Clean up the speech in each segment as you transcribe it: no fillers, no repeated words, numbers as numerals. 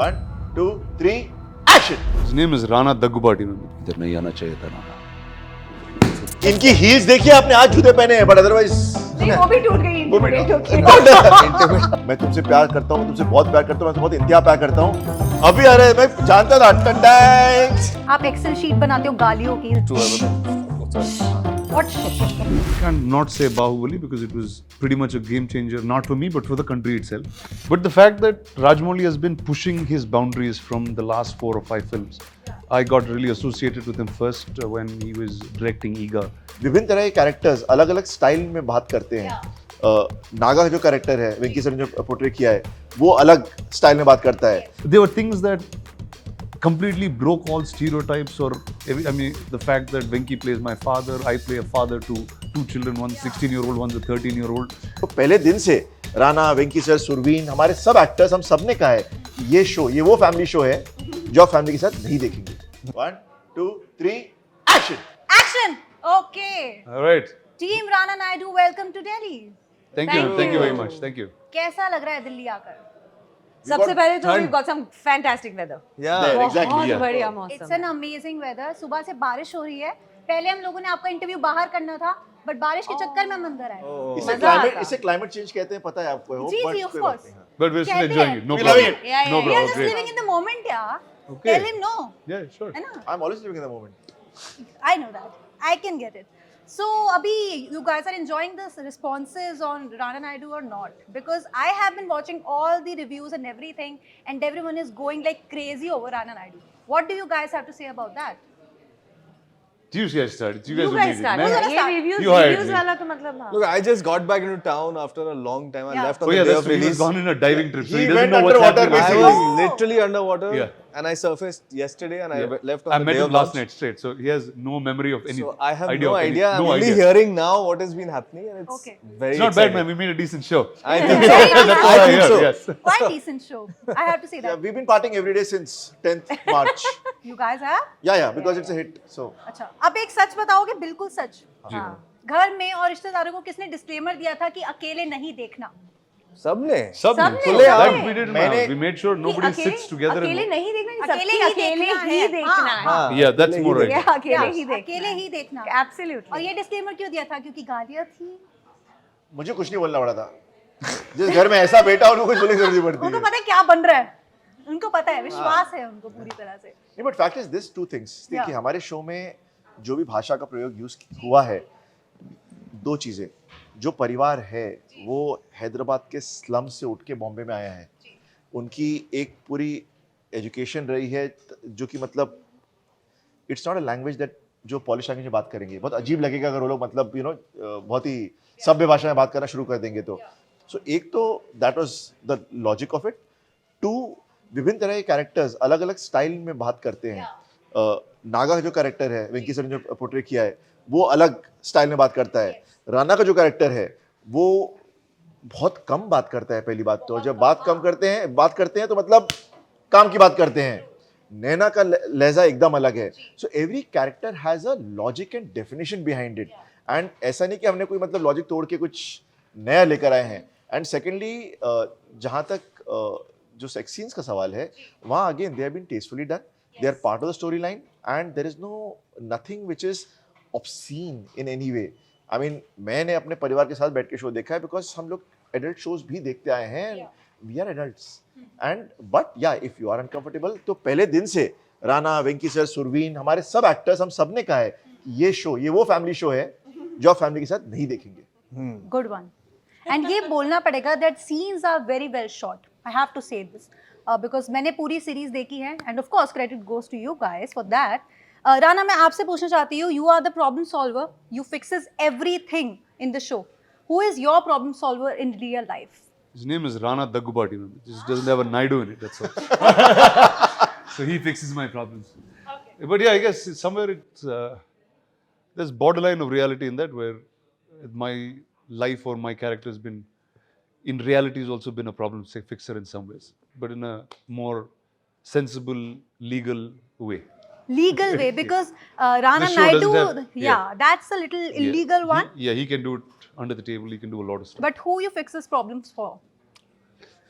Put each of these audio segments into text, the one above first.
1, 2, 3, action! His name is Rana Daggubati. इधर नहीं आना चाहिए था ना. इनकी हील्स देखिए आपने, आज जूते पहने हैं, बट अदरवाइज नहीं वो भी टूट गई वो भी इंटरनेट मैं तुमसे प्यार करता हूँ, तुमसे बहुत प्यार करता हूँ, मैं बहुत इंतहा प्यार करता हूँ. अभी आ रहे हैं, मैं जानता था. टंटाइंग्स. आप एक्सेल शीट बनाते हो गालियों की. What? I can't not say Baahubali because it was pretty much a game changer, not for me but for the country itself. But the fact that Rajamouli has been pushing his boundaries from the last 4 or 5 films, I got really associated with him first when he was directing Ega. विभिन्न तरह के characters अलग अलग style में बात करते हैं. नागा जो कैरेक्टर है, वेंकी सर ने जो पोर्ट्रे किया है, वो अलग स्टाइल में बात करता है. There were things that completely broke all stereotypes or I mean the fact that Venki plays my father, I play a father to 2 children, one 16-year-old, one's a 13-year-old. तो पहले दिन से राणा, वेंकी सर, सुरवीन, हमारे सब एक्टर्स, हम सब ने कहा है ये शो, ये वो फैमिली शो है जो आप फैमिली के साथ नहीं देखेंगे. 1, 2, 3, action! Action. Okay. All right. Team Rana Naidu, welcome to Delhi. Thank you very much. Thank you. कैसा लग रहा है दिल्ली आकर? सबसे पहले तो we got some fantastic weather. There, exactly, बहुत yeah. बढ़िया It's मौसम. an amazing weather. सुबह से बारिश हो रही है. पहले हम लोगों ने आपका इंटरव्यू बाहर करना था, बट बारिश के चक्कर में हम अंदर आए. इसे क्लाइमेट चेंज कहते हैं, पता है आपको? जी जी, of course. But we're still कहते enjoying हैं. it. No We love problem. it. Yeah, No yeah, We are problem. just Great. living in the moment, yeah. Okay. Tell him no. Yeah, sure. है ना? I'm always living in the moment. I know that. I can get it. So, Abhi, you guys are enjoying the responses on Rana Naidu or not? Because I have been watching all the reviews and everything, and everyone is going like crazy over Rana Naidu. What do you guys have to say about that? You guys started. You guys You were guys leading. started. मैं- Who's ये gonna reviews You hired reviews me. वाला तो मतलब हाँ. Look, I just got back into town after a long time. I Yeah. left on Oh the yeah, day that's of true. He was release. gone in a diving trip, so He he doesn't went know what's underwater, happening. I basically. was Oh. literally underwater, Yeah. and I surfaced yesterday, and Yeah. I left I on the met day him of last launch. night straight, so he has no memory of any So I have idea no of any- idea. I'm no only idea. hearing now what has been happening, and it's Okay. very It's not bad, exciting. man. We made a decent show. I think so. That's all I think hear. so. Yes. Quite decent show. I have to say Yeah, that. we've been partying every day since 10th March. You guys have? Yeah, because it's a hit. So अच्छा, अब एक सच बताओगे, बिल्कुल सच. जी. घर में और रिश्तेदारों को किसने डिस्क्लेमर दिया था कि अकेले नहीं देखना? सबने. सबने. सबने. That we did. मैंने- We made sure nobody अकेले- sits together. अकेले and नहीं देखना, अकेले सबके ही अकेले देखना ही है. देखना है. हाँ, Yeah, that's अकेले more ही right. Yeah, अकेले ही देखना. अकेले ही देखना. Absolutely. और ये डिस्क्लेमर क्यों दिया था? क्योंकि गालियाँ थी. मुझे कुछ नहीं बोलना पड़ा था. जिस घर में ऐसा बेटा उनको कुछ बोलने की जरूरत पड़ती उनको है. पता है क्या बन रहा है. उनको पता है, विश्वास है उनको पूरी तरह से. नहीं, but fact is this two things. देखिए, Yeah. हमारे शो में जो भी भाषा का प्रयोग यूज हुआ है, 2 चीजें. जो परिवार है वो हैदराबाद के स्लम से उठ के बॉम्बे में आया है. उनकी एक पूरी एजुकेशन रही है जो कि मतलब it's not a language that जो पॉलिश लैंग्वेज में बात करेंगे. बहुत अजीब लगेगा अगर वो लोग मतलब बहुत ही सभ्य भाषा में बात करना शुरू कर देंगे तो. सो एक तो that was the logic of it. 2, विभिन्न तरह के कैरेक्टर्स अलग अलग स्टाइल में बात करते हैं. नागा जो कैरेक्टर है, वेंकी सर ने जो पोर्ट्रे किया है, वो अलग स्टाइल में बात करता है. राणा का जो कैरेक्टर है वो बहुत कम बात करता है. पहली बात तो जब बात करते हैं तो मतलब काम की बात करते हैं. नैना का लहजा एकदम अलग है. So every character has a logic and definition behind it. And ऐसा नहीं कि हमने कोई मतलब लॉजिक तोड़ के कुछ नया लेकर आए हैं. एंड सेकेंडली जहाँ तक जो सेक्स सीन्स का सवाल है, वहाँ again they have been tastefully done. They are part of the story line and there is no nothing which is obscene in any way. I mean मैंने अपने परिवार के साथ बैठ के शो देखा है बिकॉज हम लोग एडल्ट शोज भी देखते आए हैं. We are adults and but या इफ यू आर अनकंफर्टेबल तो पहले दिन से राणा, वेंकी सर, सुरवीन, हमारे सब एक्टर्स, हम सब ने कहा है ये शो, ये वो फैमिली शो है जो आप फैमिली के साथ नहीं देखेंगे. Good one. एंड ये बोलना पड़ेगा that scenes are very well shot. I have to say this because मैंने पूरी सीरीज देखी है and of course credit goes to you guys for that. Rana, मैं आपसे पूछना चाहती हूँ, you are the problem solver, you fixes everything in the show. Who is your problem solver in real life? His name is Rana Daggubati. It just doesn't have a Naidu in it. That's all. So he fixes my problems. Okay. But yeah, I guess somewhere it's there's borderline of reality in that where my life or my character has been, in reality, has also been a problem fixer in some ways, but in a more sensible, legal way. Legal way, because Rana The show Naidu, doesn't have- yeah, that's a little illegal one. He can do it under the table. He can do a lot of stuff. But who you fix his problems for?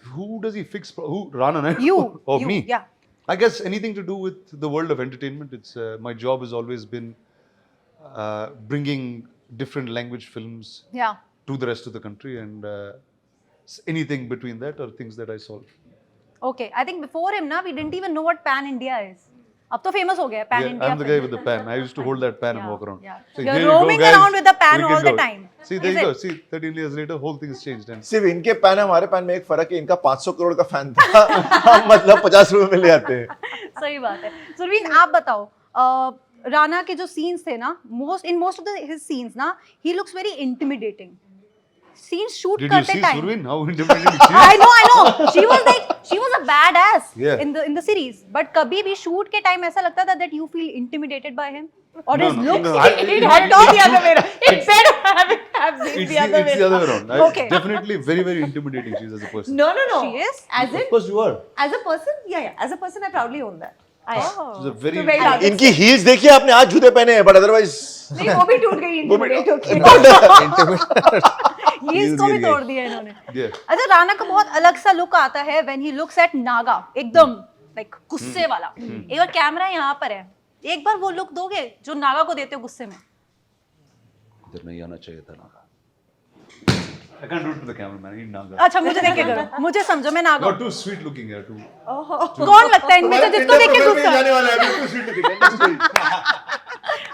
Who does he fix? Who? Rana Naidu? You. Oh, you, me? Yeah. I guess anything to do with the world of entertainment. It's my job has always been bringing different language films Yeah. to the rest of the country, and anything between that are things that I solve. Okay. I think before him, na, we didn't even know what pan India is. अब तो famous हो गया pan Yeah, India. I'm the guy with the pan. I used to hold that pan and Yeah, walk around. yeah. Say, You're "Here you go, roaming guys. around with the pan We can all the go." time. See, there Is you go. it? See, 13 years later, whole thing has changed. And सिर्फ इनके pan हमारे pan में एक फर्क है, इनका 500 करोड़ का fan था, हम मतलब 50 रुपए में ले आते हैं। सही बात है। सुरवीन आप बताओ, राणा के जो सीन्स थे ना, most of his scenes ना, he looks very intimidating. Scenes shoot did you करते see time. Survin? How intimidating she is? I know. She was a badass Yeah. in the series. But कभी भी shoot के time ऐसा लगता था that you feel intimidated by him or No, his no, looks. no. It had gone the other way around. It said have been It's the other way the other way around. Okay. Definitely very, very intimidating she is as a person. No. She is? As in, Of course you are. as a person, yeah. As a person, I proudly own that. I am. She's a very, So very proud. इनकी heels देखिए आपने, आज जूते पहने हैं, but otherwise नहीं वो भी टूट गई intimidate होके। Heels को भी तोड़ दिया इन्होंने। Yeah. अच्छा, राणा का बहुत अलग सा लुक आता है when he looks at Naga, एकदम like गुस्से वाला। एक बार कैमरा यहाँ पर है, एक बार वो लुक दोगे जो नागा को देते हो गुस्से में। इधर नहीं आना चाहिए था ना। I can't do it to the cameraman. He's Naga. अच्छा, मुझे देख के करो, मुझे समझो मैं नागा You're हूँ। too sweet looking here. Too. कौन लगता है इनमें से जिसको देख के गुस्सा? जाने वाला है, बिल्कुल sweet looking।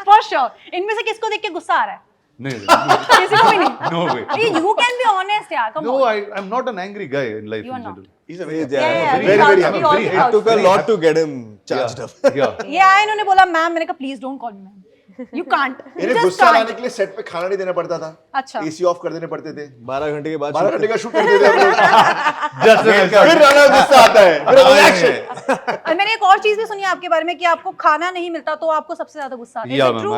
For sure, इनमें से किसको देख के गुस्सा आ रहा है? नहीं, किसी को भी नहीं। no way. You can be honest यार, come No, on. I'm not an angry guy in life You are in not. general. He's a very, Yeah, very, we very all- happy. we all very feel It took a happy. lot to get him charged up. Yeah. ये आया इन्होंने बोला ma'am, मैंने कहा please don't call me ma'am, you can't, इन्हें गुस्सा लाने के लिए सेट पे खाना नहीं देना पड़ता था, अच्छा। एसी ऑफ कर देने पड़ते थे, 12 घंटे के बाद 12 घंटे का शूट करते थे हम लोग। Just like that. फिर राणा को गुस्सा आता है, फिर रिएक्शन। और मैंने एक और चीज भी सुनी है आपके बारे में कि आपको खाना नहीं मिलता तो आपको सबसे ज्यादा गुस्सा आता है। Yeah, Is it ma'am. true?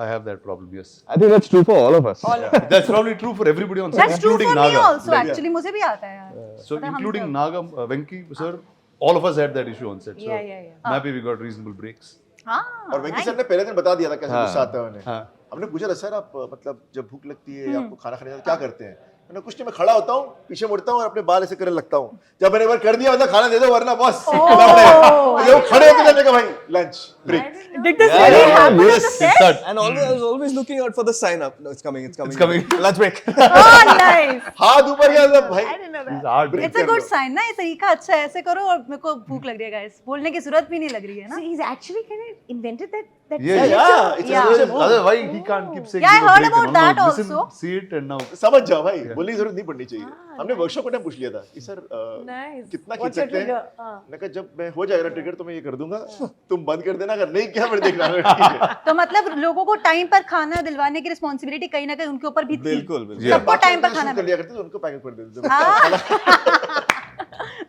I have that problem. Yes. I think that's true for all of us. That's probably true for everybody on set, That's true including for me Naga. also actually, मुझे भी आता है यार। So पता है, हम including सब- Naga, Venki, sir, all of us had that issue on set. So Yeah. I'm happy we got reasonable breaks. हाँ, और वेंकी सर ने पहले दिन बता दिया था कैसे गुस्सा आता है उन्हें। हाँ. हमने पूछा था सर आप मतलब जब भूख लगती है आपको खाना खाने जाते क्या करते हैं? मैंने कुछ नहीं, मैं खड़ा होता हूँ, पीछे मुड़ता हूँ और अपने बाल ऐसे करने लगता हूँ। जब मैंने एक बार कर दिया मतलब खाना दे दो वरना बॉस जब खड़े होते जाने का भाई lunch break. Did this Yeah, really yeah, happen on yes, the set? Start. And always, I was always looking out for the sign up. No, it's coming. It's coming. Lunch break. Oh, nice. हाथ ऊपर किया सब भाई। It's hard. It's a good sign ना, ये तरीका अच्छा है, ऐसे करो और मेरे को भूख लग रही है गाइस, बोलने की जरूरत भी नहीं लग रही है ना। So he's actually kind of invented that. Yeah, Yeah, it's Yeah. a Otherwise, why he can't keep saying? Yeah, I give a heard break and about all? that No, listen, also. See it and now. समझ जाओ भाई, बोलने की जरूरत नहीं पड़नी चाहिए। हमने वर्कशॉप में पूछ लिया था कि सर Nice. कितना खींच What's your सकते हैं? trigger? हाँ. मैंने कहा जब मैं हो जाएगा ट्रिगर तो मैं ये कर दूंगा, तुम बंद कर देना, अगर नहीं किया फिर देखना। ठीक है। तो मतलब लोगों को टाइम पर खाना दिलवाने की रिस्पॉन्सिबिलिटी कहीं ना कहीं उनके ऊपर भी थी। बिल्कुल, बिल्कुल। Yeah. सबको टाइम पर खाना कर लिया करते थे, उनको पैकेट कर देते थे।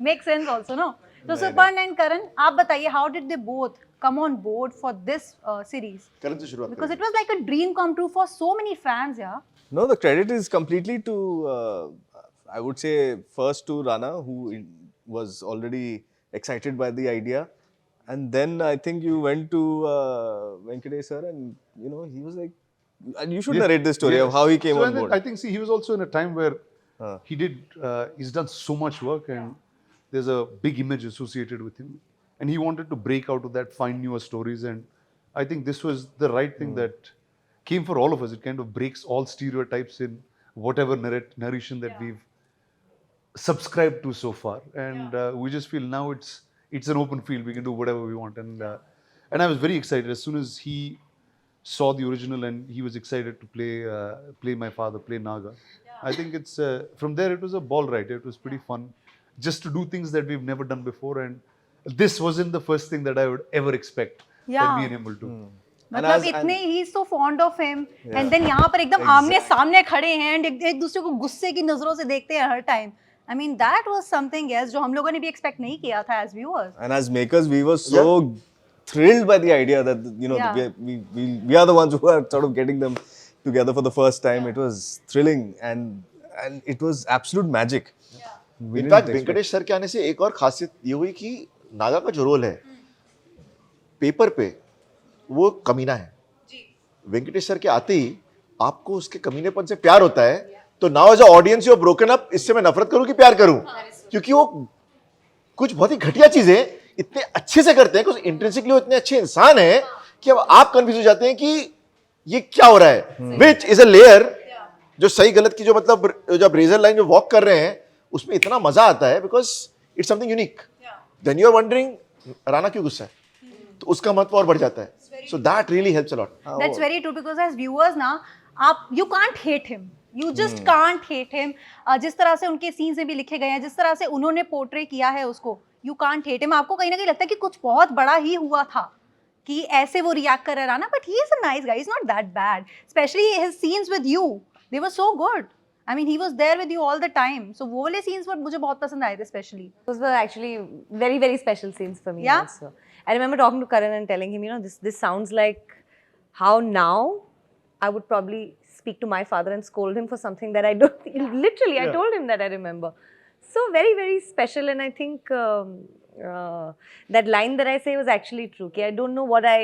Make sense also no. तो सुपर्ण एंड करण, आप बताइए how did they both come on board for this series? Karan से शुरुआत Because करें। it was like a dream come true for so many fans, yeah. No, the credit is completely to, I would say, first to Rana, who was already excited by the idea. And then I think you went to Venkatesh sir and, you know, he was like, and you should narrate the story of how he came So, on and then board. I think, see, he was also in a time where he's done so much work and there's a big image associated with him. And he wanted to break out of that, find newer stories. And I think this was the right thing that came for all of us. It kind of breaks all stereotypes in whatever narration that we've subscribed to so far. And we just feel now it's an open field. We can do whatever we want. And I was very excited as soon as he saw the original and he was excited to play my father, play Naga. I think it's from there it was a ball ride. It was pretty fun just to do things that we've never done before. And this wasn't the first thing that I would ever expect that me and him will do. मतलब इतने ही so fond of him and then यहाँ पर एकदम आमने सामने खड़े हैं and एक दूसरे को गुस्से की नजरों से देखते हैं हर time. I mean that was something else जो हम लोगों ने भी expect नहीं किया था as viewers. And as makers, we were so thrilled by the idea that, you know, we are the ones who are sort of getting them together for the first time. It was thrilling and it was absolute magic. In fact Venkatesh sir के आने से एक और खासियत ये हुई कि नागा का जो रोल है पेपर पे वो कमीना है। वेंकटेश सर के आते ही आपको उसके कमीनेपन से प्यार होता है तो now as a audience you are broken up, इससे मैं नफरत करूं कि प्यार करूं? क्योंकि वो कुछ बहुत ही घटिया चीजें इतने अच्छे से करते हैं, कुछ इंट्रिंसिकली वो इतने अच्छे इंसान हैं कि अब आप कंफ्यूज हो जाते हैं कि ये क्या हो रहा है, विच इज अ लेयर जो सही गलत की जो मतलब जब रेजर लाइन जो वॉक कर रहे हैं उसमें इतना मजा आता है because it's something unique. Then you are wondering Rana क्यों गुस्सा है, तो उसका महत्व और बढ़ जाता है. So that really helps a lot. That's very true because as viewers ना आप you can't hate him. You just can't hate him. जिस तरह से उनके सीन्स में भी लिखे गए हैं, जिस तरह से उन्होंने पोर्ट्रे किया है उसको, you can't hate him. आपको कहीं ना कहीं लगता है कि कुछ बहुत बड़ा ही हुआ था कि ऐसे वो रिएक्ट कर रहा ना, but he is a nice guy. He's not that bad. Especially his scenes with you, they were so good. I mean, he was there with you all the time. So वो वाले scenes मुझे बहुत पसंद आए थे especially. Those were actually very, very special scenes for me. Yeah? Also. I remember talking to Karan and telling him, you know, this sounds like how now I would probably speak to my father and scold him for something that I don't. Literally, I told him that I remember. So very, very special, and I think that line that I say was actually true. I don't know what I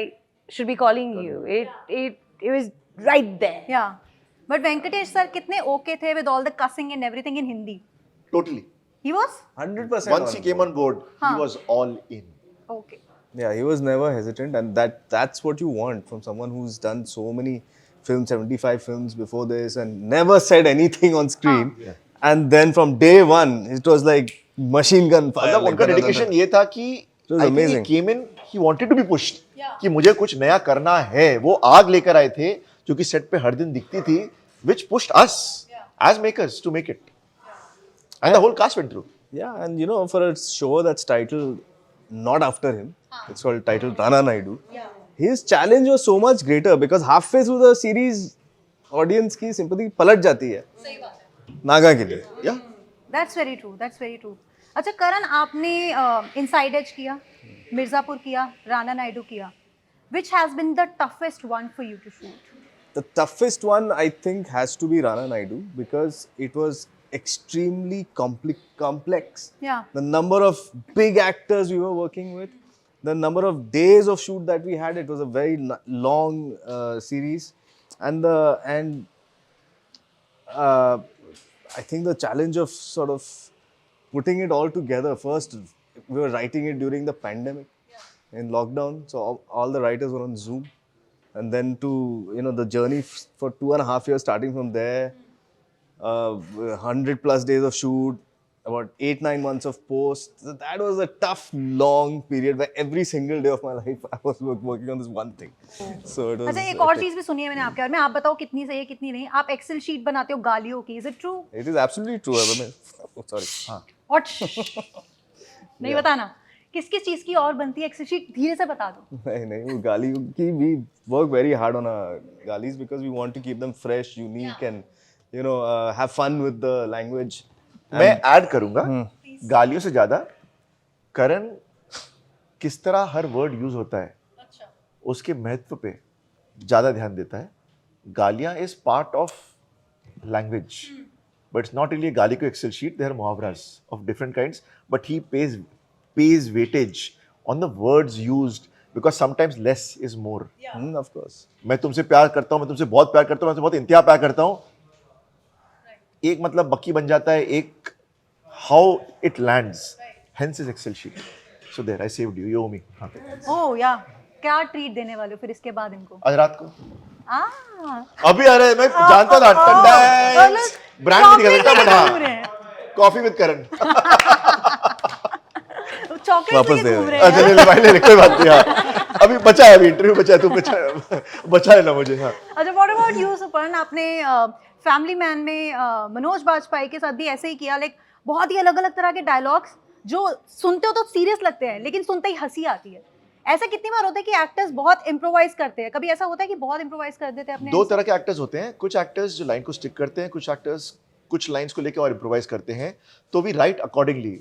should be calling you. It was right there. Yeah. But Venkatesh sir कितने okay थे with all the cussing and everything in Hindi. Totally. He was 100%. Once he came on board, he was all in. okay. Yeah, he was never hesitant, and that's what you want from someone who's done so many films, 75 films before this, and never said anything on screen. And then from day one, it was like machine gun fire. मतलब उनका dedication ये था कि was I think he amazing. came in, he wanted to be pushed. कि मुझे कुछ नया करना है. वो आग लेकर आए थे जो कि सेट पे हर दिन दिखती थी, which pushed us as makers to make it. And the whole cast went through. Yeah, and you know, for a show that's titled not after him, it's called titled Rana Naidu. His challenge was so much greater because halfway through the series, audience की sympathy पलट जाती है. सही बात है. नागा के लिए. Yeah. That's very true. That's very true. अच्छा करण, आपने इनसाइड एज किया, मिर्जापुर किया, राणा नायडू किया. Which has been the toughest one for you to shoot? The toughest one, I think, has to be Rana Naidu because it was extremely complex. Yeah. The number of big actors we were working with, the number of days of shoot that we had, it was a very long series, and I think the challenge of sort of putting it all together. First, we were writing it during the pandemic, in lockdown, so all the writers were on Zoom. And then to, you know, the journey for 2.5 years, starting from there, 100+ days of shoot, about 8-9 months of post. So that was a tough, long period where every single day of my life I was working on this one thing. So it was. अच्छा एक और चीज भी सुनी है मैंने आपके बारे में. आप बताओ कितनी सही है कितनी नहीं. आप एक्सेल शीट बनाते हो गालियों की. Is it true? It is absolutely true. Oh, sorry. हाँ. What? नहीं बताना. किस किस चीज की और बनती है एक्सेल शीट, धीरे से बता दो. नहीं वो गाली की we work very hard on our galis because we want to keep them fresh, unique, and you know have fun with the language. मैं ऐड करूंगा, गालियों से ज्यादा करण किस तरह हर वर्ड यूज होता है उसके महत्व पे ज्यादा ध्यान देता है. गालियां is part of language, but it's not really गाली को एक्सेल शीट. देयर आर मुहावरास of different kinds, but he pays weightage on the words used because sometimes less is more. Of course. मैं तुमसे प्यार करता हूँ, मैं तुमसे बहुत प्यार करता हूँ, मैं तुमसे बहुत इंतहा प्यार करता हूँ. एक मतलब बक्की बन जाता है, एक how it lands. Hence is Excel sheet. So there, I saved you. You owe me. हाँ. Oh yeah. क्या ट्रीट देने वाले हो फिर इसके बाद इनको? आज रात को. अभी आ रहे हैं. मैं जानता था ठंडा है. ब्रांड नहीं दिखा सकता, बट हाँ. Coffee with Karan. चॉकलेट लेके घूम रहे हैं. अच्छा ले भाई, ले कोई बात नहीं. हाँ. अभी बचा है, अभी इंटरव्यू बचा है, तू बचा लेना मुझे. हाँ. अच्छा व्हाट अबाउट यू सुपर्ण? आपने फैमिली मैन में मनोज बाजपेयी के साथ भी ऐसे ही किया. लाइक बहुत ही अलग अलग तरह के डायलॉग्स जो सुनते हो तो सीरियस लगते हैं लेकिन सुनते ही हंसी आती है. ऐसा कितनी बार होता है कि एक्टर्स बहुत इम्प्रोवाइज करते हैं? कभी ऐसा होता है कि बहुत इम्प्रोवाइज कर देते हैं अपने? दो तरह के एक्टर्स होते हैं. कुछ एक्टर्स जो लाइन को स्टिक करते हैं, कुछ एक्टर्स कुछ लाइंस को लेकर और इम्प्रोवाइज करते हैं. तो we write accordingly.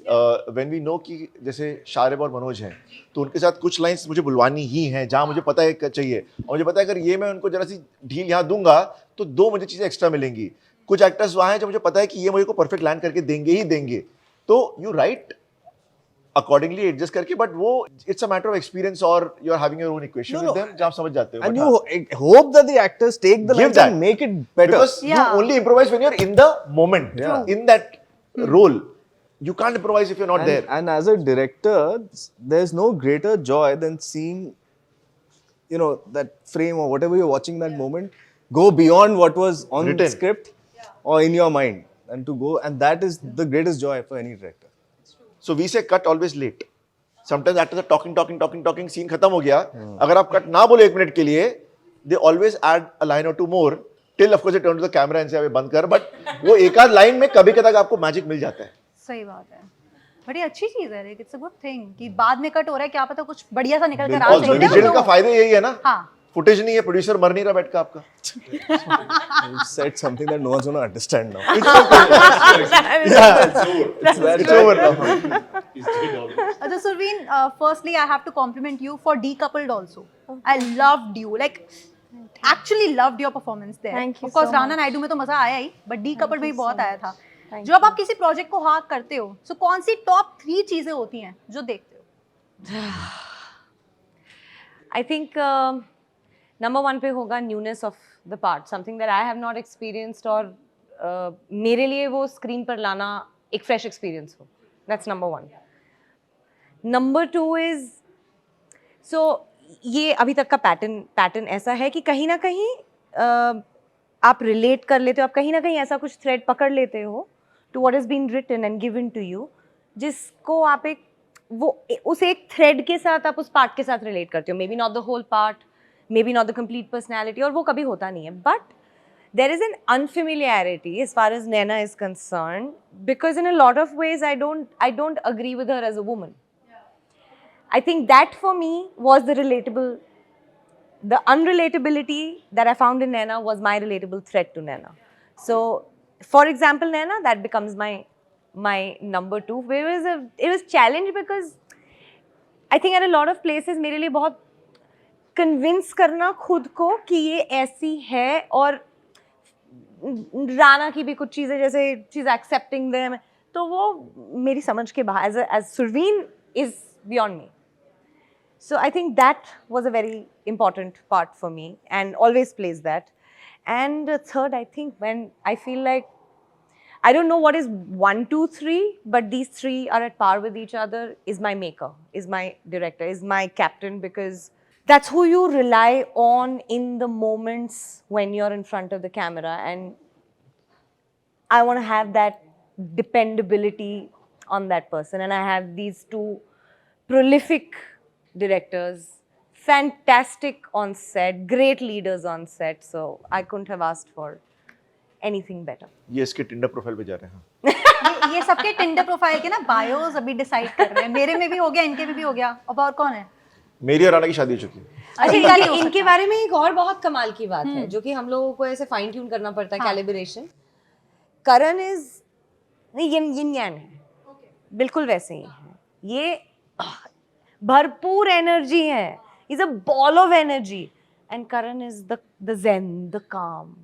When we know कि जैसे शारिब और मनोज हैं तो उनके साथ कुछ लाइंस मुझे बुलवानी ही हैं जहाँ मुझे पता है चाहिए, और मुझे पता है अगर ये मैं उनको जरा सी ढील यहाँ दूंगा तो दो मुझे चीज़ें एक्स्ट्रा मिलेंगी. कुछ एक्टर्स वहाँ हैं जो मुझे पता है कि ये मुझे को परफेक्ट लैंड करके देंगे ही देंगे. तो यू राइट accordingly adjust करके, but वो it's a matter of experience or you're having your own equation No, with no. them जहाँ आप समझ जाते हो. And But you hope that the actors take the Give lines that. and make it better. because Yeah. you only improvise when you're in the moment, Yeah. in that role. You can't improvise if you're not there. And as a director, there's no greater joy than seeing, that frame or whatever you're watching that moment go beyond what was on Written. script or in your mind, and that is the greatest joy for any director. So we say cut always late. Sometimes actors are talking, scene खत्म हो गया. अगर आप cut ना बोले 1 minute के लिए, they always add a line or two more till of course they turn to the camera and say अबे बंद कर. But वो एक आध line में कभी कभी आपको magic मिल जाता है. सही बात है. बड़ी अच्छी चीज है, इट्स अ गुड थिंग कि बाद में कट हो रहा है, क्या पता कुछ बढ़िया सा निकल कर आ और जाए. डिजिटल का फायदा यही है ना. हाँ. फुटेज नहीं है, प्रोड्यूसर मर नहीं रहा बैठ का आपका. You said something that no one's going to understand now. It's over now. So Surveen, firstly I have to compliment you for Decoupled also. I loved you, like actually loved your performance there. Thank you Of course so Rana Naidu में तो मजा आया ही, but Decoupled में भी बहुत आया था. जब आप किसी प्रोजेक्ट को हाथ करते हो, so कौन सी टॉप 3 चीजें होती हैं जो देखते हो? I think number 1 पे होगा newness of the part, something that I have not experienced और मेरे लिए वो स्क्रीन पर लाना एक fresh experience हो. That's number 1. Number 2 is, so ये अभी तक का पैटर्न ऐसा है कि कहीं ना कहीं आप रिलेट कर लेते हो, आप कहीं ना कहीं ऐसा कुछ थ्रेड पकड़ लेते हो to what is been written and given to you, जिसको आप उस एक थ्रेड के साथ आप उस पार्ट के साथ रिलेट करते हो. Maybe not the whole part, maybe not the complete personality, और वो कभी होता नहीं है. But there is an unfamiliarity as far as Naina is concern, because in a lot of ways I don't agree with her as a woman. I think that for me was the unrelatability that I found in Naina was my relatable threat to Naina. So, for example, Naina, that becomes my number 2. It was challenge because I think at a lot of places मेरे लिए बहुत convince करना खुद को कि ये ऐसी है, और राना की भी कुछ चीज़ें जैसे she's accepting them, तो वो मेरी समझ के बाहर as Surveen is beyond me. So I think that was a very important part for me and always plays that. And third, I think when I feel like, I don't know what is 1, 2, 3, but these 3 are at par with each other, is my maker, is my director, is my captain, because that's who you rely on in the moments when you're in front of the camera. And I want to have that dependability on that person. And I have these 2 prolific directors, fantastic on set, great leaders on set, so I couldn't have asked for anything better. ये इसके Tinder profile पे जा रहे हैं. ये सबके Tinder profile के ना बायोस अभी डिसाइड कर रहे हैं. मेरे में भी हो गया, इनके में भी हो गया. अब और कौन है? मेरी और राना की शादी हो चुकी है. अच्छा, इनके बारे में एक और बहुत कमाल की बात है जो कि हम लोगों को ऐसे फाइन ट्यून करना पड़ता है, कैलिब्रेशन. करण इज यिन यान है, बिल्कुल वैसे ही है. ये भरपूर एनर्जी है, is a ball of energy, and Karan is the zen, the काम.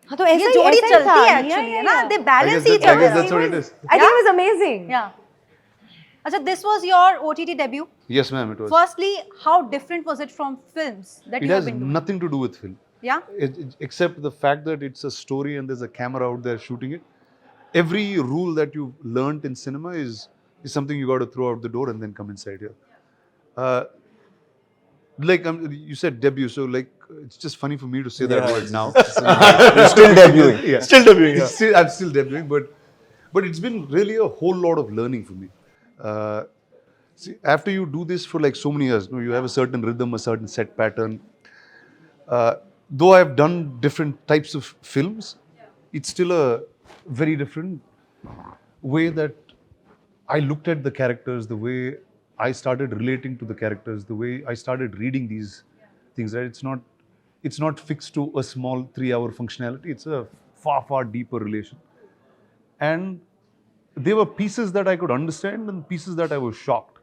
हाँ, तो ऐसे जोड़ी ही चलती था. है एक्चुअली, है ना? They balance each I guess other. that's what it is. I think it was amazing. Yeah. अच्छा, this was your OTT debut. Yes, ma'am, it was. Firstly, how different was it from films that It you have has been doing? nothing to do with film. Yeah. Except the fact that it's a story and there's a camera out there shooting it. Every rule that you've learnt in cinema is something you got to throw out the door and then come inside here. Like you said debut, so like it's just funny for me to say that word now. You're still debuting. Yeah. Still debuting. I'm still debuting, but it's been really a whole lot of learning for me. See, after you do this for like so many years, you have a certain rhythm, a certain set pattern. Though I've done different types of films, it's still a very different way that I looked at the characters, the way I started relating to the characters, the way I started reading these things. Right? It's not fixed to a small 3-hour functionality. It's a far, far deeper relation. And there were pieces that I could understand and pieces that I was shocked.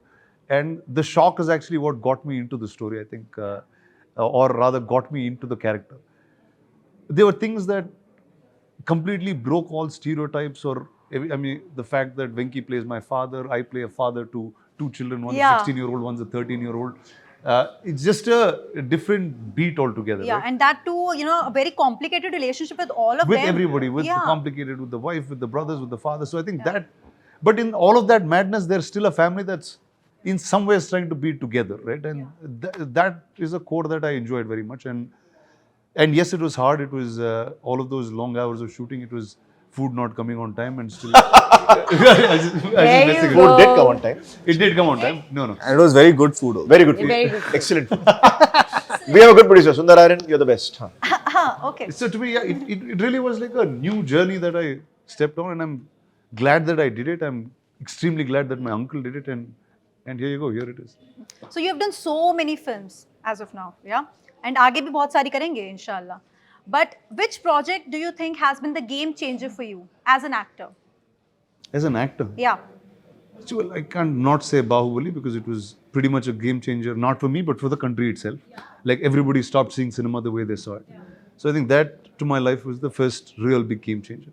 And the shock is actually what got me into the story, I think, or rather got me into the character. There were things that completely broke all stereotypes or I mean, the fact that Venki plays my father, I play a father to two children, one's Yeah. a 16-year-old, one's a 13-year-old. It's just a different beat altogether, Yeah, right? and that too, you know, a very complicated relationship with all of With them. everybody, with the Yeah. complicated, with the wife, with the brothers, with the father. So I think that, but in all of that madness, there's still a family that's in some ways trying to be together, right? And that is a core that I enjoyed very much. And yes, it was hard. It was all of those long hours of shooting. It was food not coming on time and still. I was just There you messing Food around. did come on time. It did come on time. No. And it was very good food. Also. Very good food. Very good. Excellent food. We have a good producer, Sundar Aryan. You're the best. Huh. Okay. So to me, yeah, it really was like a new journey that I stepped on, and I'm glad that I did it. I'm extremely glad that my uncle did it, and here you go, here it is. So you have done so many films as of now, yeah? And आगे भी बहुत सारी करेंगे, inshallah. But which project do you think has been the game changer for you as an actor? As an actor, Yeah. well, I can't not say Baahubali because it was pretty much a game changer, not for me, but for the country itself. Like everybody stopped seeing cinema the way they saw it. So I think that to my life was the first real big game changer.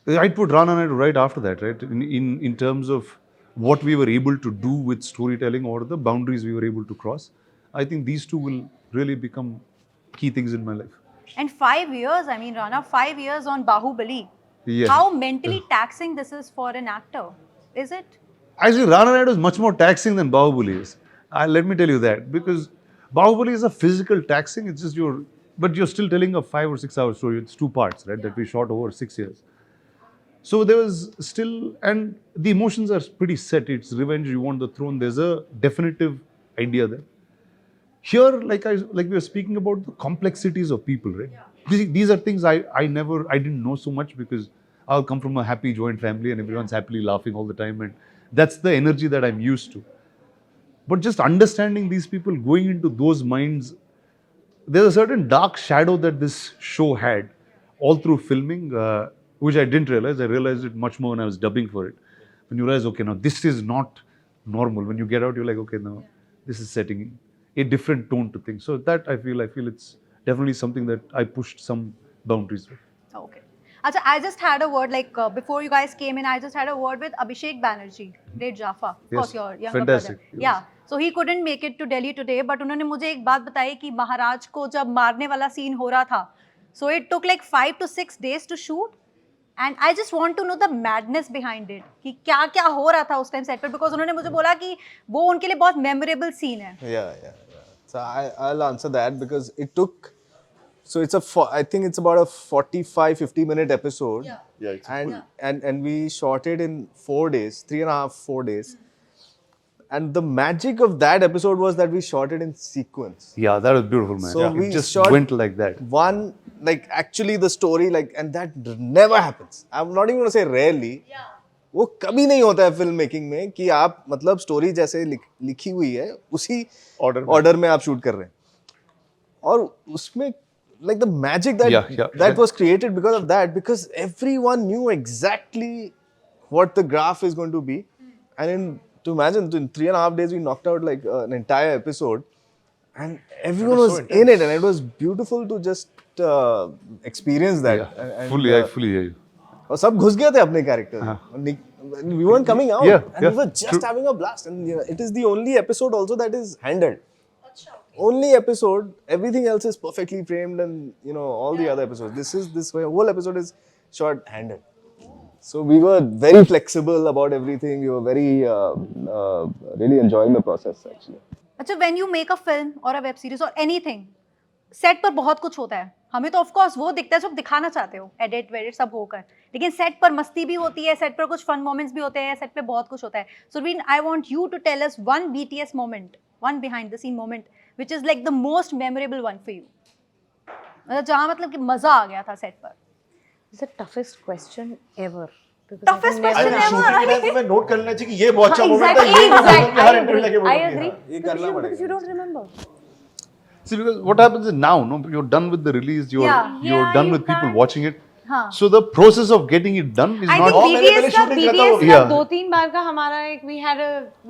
I'd put Rana Naidu right after that, right? In terms of what we were able to do with storytelling or the boundaries we were able to cross. I think these two will really become key things in my life. And 5 years, I mean, Rana, 5 years on Baahubali. Yeah. How mentally taxing this is for an actor, is it? Actually, Rana Naidu is much more taxing than Baahubali is. Let me tell you that. Because Baahubali is a physical taxing. It's just but you're still telling a 5 or 6 hour story. It's 2 parts, right? That we shot over 6 years. So there was still, and the emotions are pretty set. It's revenge, you want the throne. There's a definitive idea there. Here, like we were speaking about the complexities of people, right? These are things I didn't know so much because I'll come from a happy joint family and everyone's happily laughing all the time, and that's the energy that I'm used to. But just understanding these people, going into those minds, there's a certain dark shadow that this show had all through filming, which I didn't realize. I realized it much more when I was dubbing for it. When you realize, okay, now this is not normal. When you get out, you're like, okay, now this is setting a different tone to things. So that I feel it's definitely something that I pushed some boundaries with. Okay. Achha, I just had a word, like before you guys came in, I just had a word with Abhishek Banerjee, great Jaffa, of Yes, course, your younger fantastic. brother. Yeah. So he couldn't make it to Delhi today, but उन्होंने मुझे एक बात बताई कि महाराज को जब मारने वाला सीन हो रहा था, so it took like 5 to 6 days to shoot. And I just want to know the madness behind it, कि क्या क्या हो रहा था उस टाइम सेट पर, because उन्होंने मुझे बोला कि वो उनके लिए बहुत memorable scene है. Yeah. So I'll answer that because it took. So I think it's about a 45-50 minute episode. Yeah, it's and we shot it in 4 days, 3.5-4 days. And the magic of that episode was that we shot it in sequence. Yeah, that was beautiful, man. So It we just shot went like that. One, like actually the story, like, and that never happens. I'm not even going to say rarely. वो कभी नहीं होता है film making में कि आप मतलब story जैसे लिखी हुई है उसी ऑर्डर में आप शूट कर रहे हैं और उसमें like the magic that was created because of that, because everyone knew exactly what the graph is going to be, and to imagine in 3.5 days we knocked out like an entire episode, and everyone was in it, and it was beautiful to just experience that. Yeah. I fully hear you. और सब घुस गए थे अपने character. We weren't coming out, and we were just having a blast. And it is the only episode also that is handled. Only episode. Everything else is perfectly framed, and all the other episodes. This whole episode is shot handed. So we were very flexible about everything. We were very really enjoying the process actually. अच्छा, when you make a film or a web series or anything, set पर बहुत कुछ होता है. हमें तो of course वो दिखता है जो दिखाना चाहते हो, एडिट वेडिट सब होकर, लेकिन सेट पर मस्ती भी होती है, सेट पर कुछ फन मोमेंट्स भी होते हैं, सेट पे बहुत कुछ होता है. सो रीन, I want you to tell us one BTS moment, one behind the scene moment which is like the most memorable one for you, मतलब जहाँ मतलब कि मजा आ गया था सेट पर. It's the toughest question ever. Toughest question ever. मैं note कर लेना चाहिए कि ये बहुत अच्छा मोमेंट है. Exactly. I agree. ये करना पड़ेगा. Because you don't remember. See, because what happens is now, no, you're done with the release, you're done with people watching it. हाँ. So the process of getting it done is I not. think मेरे पहले BTS का shooting खत्म हो BTS गया। का 2-3 बार का हमारा एक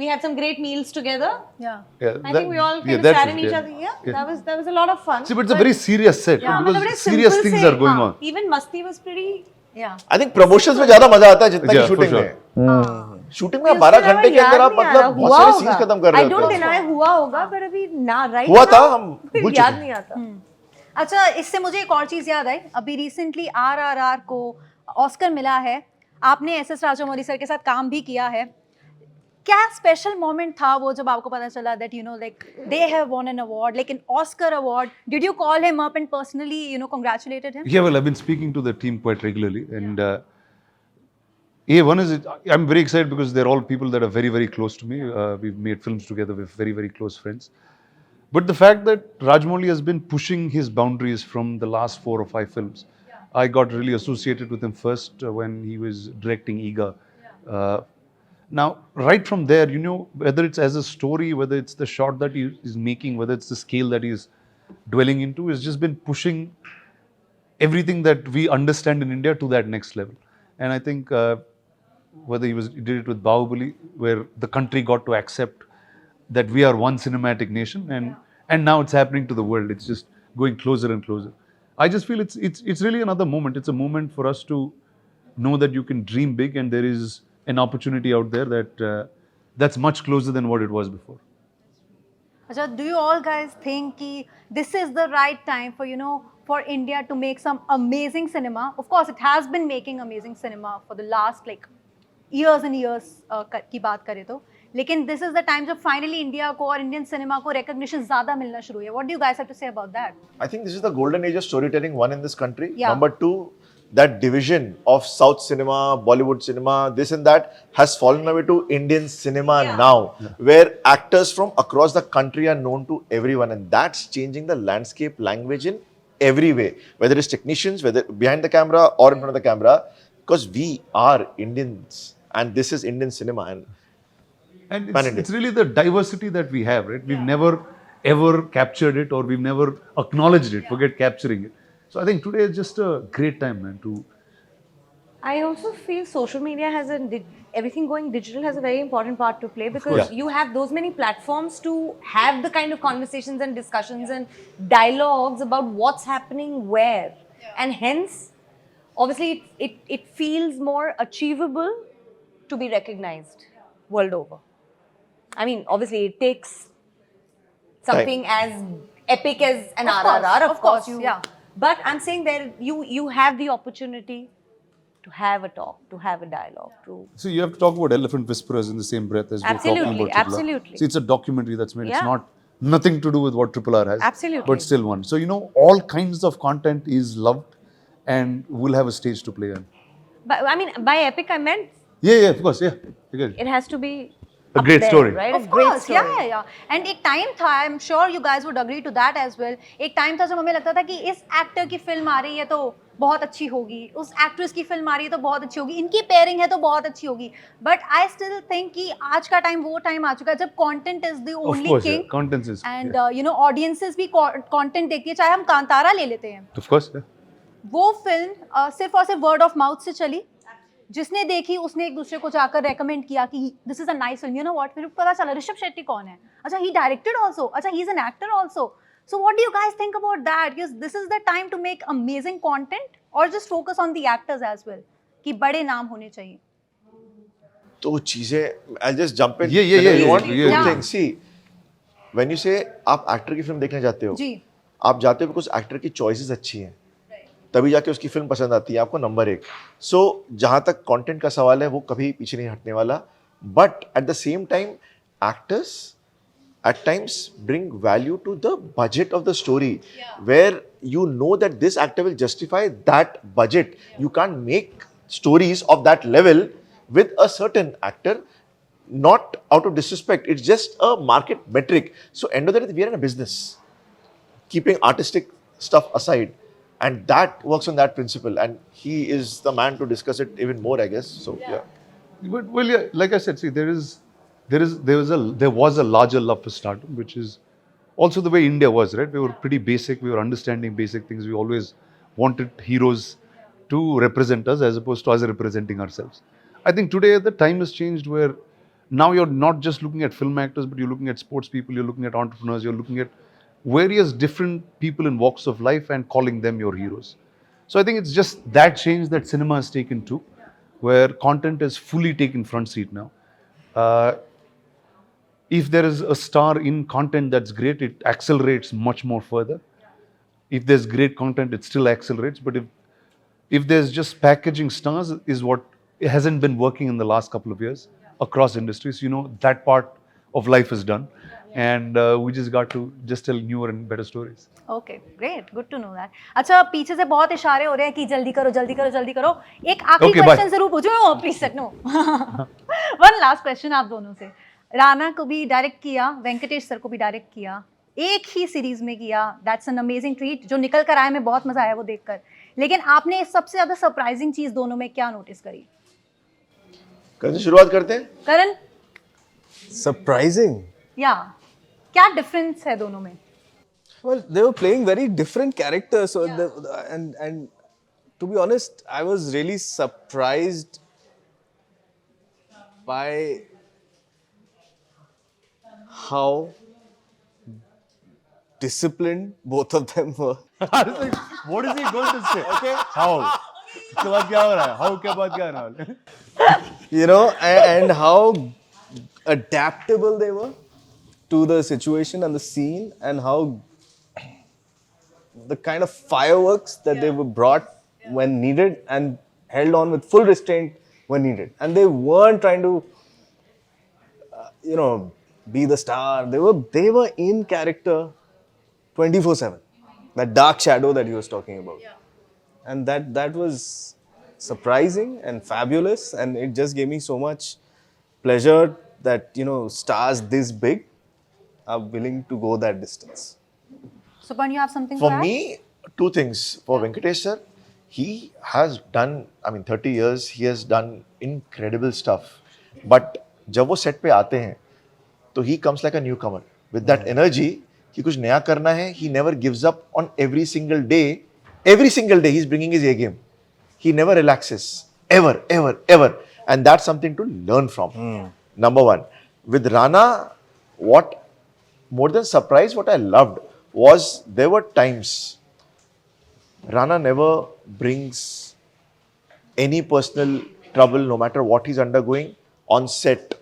we had some great meals together. Yeah. Yeah, I think we all kind of that sat was- in each other. Yeah, that was a lot of fun. See, but it's a very serious set Yeah, मतलब बड़े because serious simple things से, are going हाँ, on. Even Masti was pretty. Yeah. I think promotions में ज्यादा मजा आता है जितना कि Yeah, for शूटिंग sure. में शूटिंग में उसके 12 अलावा घंटे के अंदर याद आप नहीं आ रहा, मतलब बहुत हुआ सारे होगा। सीन्स खत्म कर रहे I don't होते deny हुआ होगा, but अभी ना right हुआ था, now, हम भूल याद चुके नहीं आता. अच्छा, इससे मुझे एक और चीज़ याद आई. अभी रिसेंटली RRR को ऑस्कर मिला है. आपने SS राजामौली सर के साथ काम भी किया है. क्या स्पेशल मोमेंट था वो जब आपको पता चला that you know like they have won an award, like an Oscar award? Did you call him up and personally congratulated him? Yeah, well, I've been speaking to the team quite regularly, and one is I'm very excited because they're all people that are very, very close to me. We've made films together. We're very, very close friends. But the fact that Rajamouli has been pushing his boundaries from the last 4 or 5 films, I got really associated with him first when he was directing Iga. Now, right from there, whether it's as a story, whether it's the shot that he is making, whether it's the scale that he's dwelling into, he's just been pushing everything that we understand in India to that next level. And I think whether he did it with Baahubali, where the country got to accept that we are one cinematic nation, and now it's happening to the world. It's just going closer and closer. I just feel it's really another moment. It's a moment for us to know that you can dream big, and there is an opportunity out there that's much closer than what it was before. Acha, do you all guys think कि this is the right time for India to make some amazing cinema? Of course, it has been making amazing cinema for the last years and years की बात करें तो, लेकिन this is the time जब finally India को और Indian cinema को recognition ज़्यादा मिलना शुरू हुई है. What do you guys have to say about that? I think this is the golden age of storytelling, one in this country. Yeah. Number two, that division of South cinema, Bollywood cinema, this and that has fallen away to Indian cinema now, where actors from across the country are known to everyone, and that's changing the landscape, language in every way, whether it's technicians, whether behind the camera or in front of the camera, because we are Indians, and this is Indian cinema. And Pan-India. it's really the diversity that we have, right? We've never ever captured it, or we've never acknowledged it, forget capturing it. So I think today is just a great time, man, to... I also feel social media has everything going digital has a very important part to play, because you have those many platforms to have the kind of conversations and discussions and dialogues about what's happening where. And hence, obviously, it feels more achievable to be recognized world over. I mean, obviously, it takes something as epic as an RRR, of course. But I'm saying that you have the opportunity to have a talk, to have a dialogue. So you have to talk about Elephant Whisperers in the same breath as we're talking about Triple R. Absolutely. See, it's a documentary that's made. Yeah. It's not nothing to do with what Triple R has. Absolutely. But still one. So, all kinds of content is loved and will have a stage to play on. But I mean, by epic, I meant Yeah, of course, yeah. it has to be A up great there, story. right? Of A great course, story. yeah. And एक time था, I'm sure you guys would agree to that as well. एक time था जब हमें लगता था कि इस एक्टर की फिल्म आ रही है तो बहुत अच्छी होगी, उस एक्ट्रेस की फिल्म आ रही है तो बहुत अच्छी होगी, इनकी पेयरिंग है तो बहुत अच्छी होगी. But I still think कि आज का टाइम वो टाइम आ चुका है जब content is the Of only course, king. yeah. Content is... And yeah. audiences भी content देखती है, चाहे हम कांतारा ले लेते हैं. Of course, yeah. वो फिल्म सिर्फ और सिर्फ वर्ड ऑफ माउथ से चली. जिसने देखी उसने एक दूसरे को जाकर रेकमेंड किया कि this is a nice film. You know what, फिर पता चला ऋषभ शेट्टी कौन है. अच्छा, ही डायरेक्टेड आल्सो. अच्छा, he is an actor also. So what do you guys think about that? Because this is the time to make amazing content और just focus on the actors as well, कि बड़े नाम होने चाहिए. तो चीजें I just jump in. Yeah. You want Yeah. two things. See, when you say आप actor की फिल्म देखने जाते हो, जी. आप जाते हो बिकॉज एक्टर की चॉइसेस अच्छी हैं, तभी जाके उसकी फिल्म पसंद आती है आपको. नंबर 1. सो जहाँ तक कंटेंट का सवाल है वो कभी पीछे नहीं हटने वाला. But at the same time actors at times bring value to the budget of the story, where you know that this actor will justify that budget. You can't make stories of that level with a certain actor, not out of disrespect. It's just a market metric. So end of the day, we are in a business, keeping artistic stuff aside, and that works on that principle. And he is the man to discuss it even more, I guess. So yeah. But, well, yeah, like I said, see, there was a larger love for stardom, which is also the way India was, right? We were pretty basic. We were understanding basic things. We always wanted heroes to represent us as opposed to us representing ourselves. I think today the time has changed where now you're not just looking at film actors, but you're looking at sports people, you're looking at entrepreneurs, you're looking at various different people in walks of life and calling them your heroes. So I think it's just that change that cinema has taken to, where content has fully taken front seat now. If there is a star in content that's great, it accelerates much more further. If there's great content, it still accelerates. But if there's just packaging stars is what hasn't been working in the last couple of years across industries, you know, that part of life is done. And we just got to just tell newer and better stories. Okay great good to know that अच्छा पीछे से बहुत इशारे हो रहे हैं कि जल्दी करो जल्दी करो जल्दी करो एक आखिरी Okay, क्वेश्चन bye. जरूर पूछो please set no one last question आप दोनों से राणा को भी डायरेक्ट किया वेंकटेश सर को भी डायरेक्ट किया एक ही सीरीज में किया दैट्स एन अमेजिंग ट्रीट जो निकल कर आया मैं बहुत मजा आया वो देखकर लेकिन आपने सबसे ज्यादा सरप्राइजिंग चीज दोनों में क्या नोटिस करी कहाँ से शुरुआत करते हैं? करण Surprising. या क्या डिफरेंस है दोनों में Well, they were playing very different characters, so and to be honest, I was really surprised by how disciplined both of them were. What is he going to say? Okay. How? उसके बाद क्या हो रहा है? How के बाद क्या हो रहा है? You know, and how adaptable they were to the situation and the scene, and how the kind of fireworks that they were brought when needed and held on with full restraint when needed. And they weren't trying to, you know, be the star. They were in character 24/7. That dark shadow that he was talking about. And that was surprising and fabulous, and it just gave me so much pleasure that, you know, stars this big are willing to go that distance. Supan, you have something For to add? me, two things. For Venkatesh sir, he has done, 30 years, he has done incredible stuff. But जब वो set पे आते हैं, तो he comes like a newcomer. With that energy, कि कुछ नया करना है, he never gives up on every single day. Every single day, he's bringing his A game. He never relaxes. Ever, ever, ever. And that's something to learn from. Number one. With Rana, what more than surprise, what I loved was there were times Rana never brings any personal trouble, no matter what he's undergoing, on set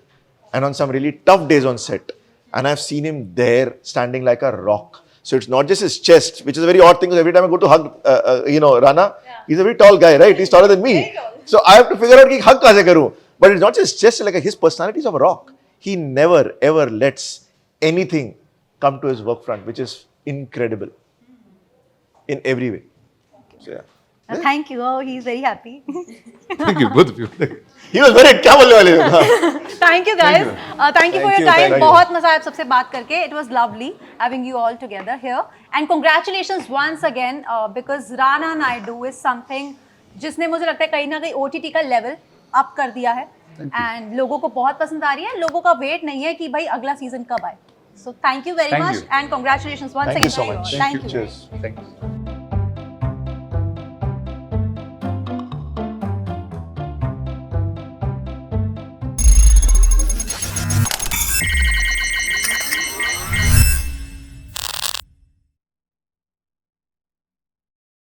and on some really tough days on set. And I've seen him there standing like a rock. So it's not just his chest, which is a very odd thing because every time I go to hug, Rana, he's a very tall guy, right? He's taller than me. So I have to figure out ki hug kaise karu. But it's not just his chest, like his personality is of a rock. He never ever lets anything come to his work front, which is incredible in every way. So yeah. Thank you. Oh, he's very happy. Thank you, both of you. He was very क्या बोलने वाले थे? Thank you guys. Thank you for your time. Thank you. बहुत मजा आया आप सबसे बात करके. It was lovely having you all together here. And congratulations once again because Rana Naidu is something जिसने मुझे लगता है कहीं ना कहीं OTT का level up कर दिया है. And लोगों को बहुत पसंद आ रही है. लोगों का wait नहीं है कि भाई अगला season कब आए. So thank you very Thank much you. and congratulations once Thank you again. so much. Thank you. Cheers. Thank you.